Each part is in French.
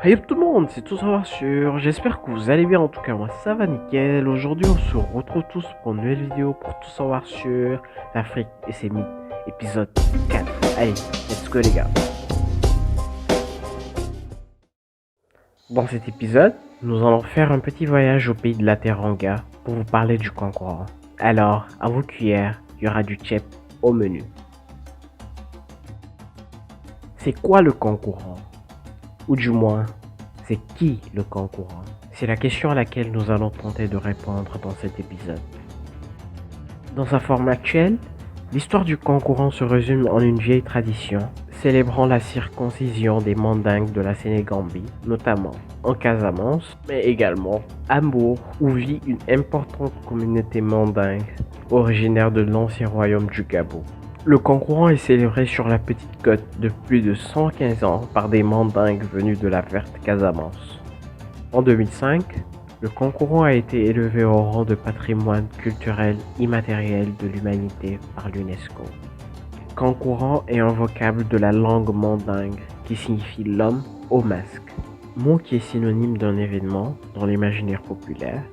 Hey tout le monde, c'est Tout savoir sur. J'espère que vous allez bien. En tout cas, moi ça va nickel. Aujourd'hui, on se retrouve tous pour une nouvelle vidéo pour Tout savoir sur l'Afrique et ses mythes, épisode 4. Allez, let's go les gars. Dans cet épisode, nous allons faire un petit voyage au pays de la Teranga pour vous parler du Kankourang. Alors, à vos cuillères, il y aura du tchèp au menu. C'est quoi le Kankourang? Ou du moins, c'est qui le Kankourang? C'est la question à laquelle nous allons tenter de répondre dans cet épisode. Dans sa forme actuelle, l'histoire du Kankourang se résume en une vieille tradition célébrant la circoncision des Mandingues de la Sénégambie, notamment en Casamance, mais également à Mbour, où vit une importante communauté mandingue originaire de l'ancien royaume du Gabon. Le Kankourang est célébré sur la petite côte de plus de 115 ans par des Mandingues venus de la verte Casamance. En 2005, le Kankourang a été élevé au rang de patrimoine culturel immatériel de l'humanité par l'UNESCO. Kankourang est un vocable de la langue mandingue qui signifie l'homme au masque, mot qui est synonyme d'un événement dans l'imaginaire populaire,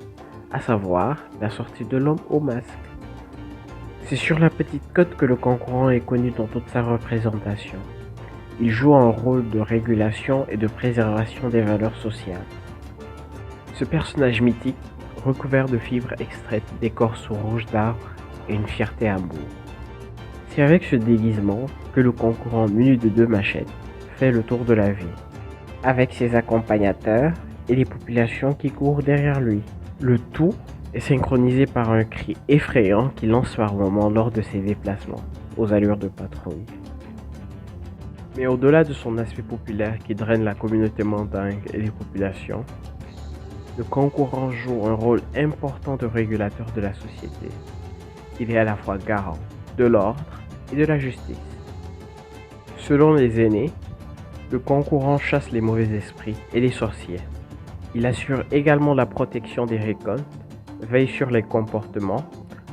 à savoir la sortie de l'homme au masque. C'est sur la petite côte que le Kankourang est connu dans toute sa représentation. Il joue un rôle de régulation et de préservation des valeurs sociales. Ce personnage mythique, recouvert de fibres extraites d'écorces rouges d'arbres, est une fierté à Mbour. C'est avec ce déguisement que le Kankourang muni de 2 machettes fait le tour de la ville, avec ses accompagnateurs et les populations qui courent derrière lui. Le tout est synchronisé par un cri effrayant qu'il lance par moments lors de ses déplacements, aux allures de patrouille. Mais au-delà de son aspect populaire qui draine la communauté mandingue et les populations, le Kankourang joue un rôle important de régulateur de la société. Il est à la fois garant de l'ordre et de la justice. Selon les aînés, le Kankourang chasse les mauvais esprits et les sorciers. Il assure également la protection des récoltes, veille sur les comportements,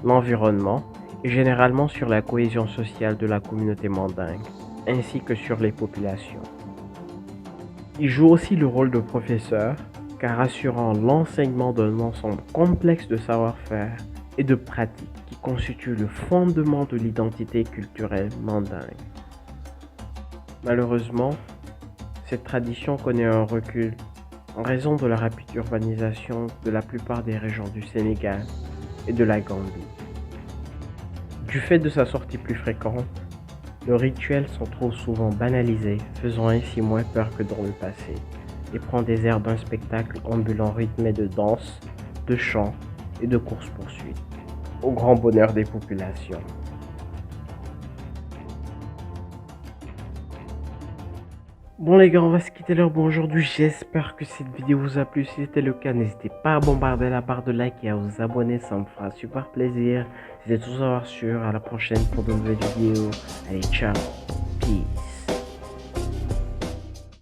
l'environnement et généralement sur la cohésion sociale de la communauté mandingue, ainsi que sur les populations. Il joue aussi le rôle de professeur, car assurant l'enseignement d'un ensemble complexe de savoir-faire et de pratiques qui constituent le fondement de l'identité culturelle mandingue. Malheureusement, cette tradition connaît un recul en raison de la rapide urbanisation de la plupart des régions du Sénégal et de la Gambie. Du fait de sa sortie plus fréquente, les rituels sont trop souvent banalisés, faisant ainsi moins peur que dans le passé, et prend des airs d'un spectacle ambulant rythmé de danse, de chants et de courses-poursuites, au grand bonheur des populations. Bon les gars, on va se quitter là pour aujourd'hui. J'espère que cette vidéo vous a plu. Si c'était le cas, n'hésitez pas à bombarder la barre de like et à vous abonner, ça me fera super plaisir. C'était Tout savoir sur. À la prochaine pour de nouvelles vidéos. Allez, ciao, peace.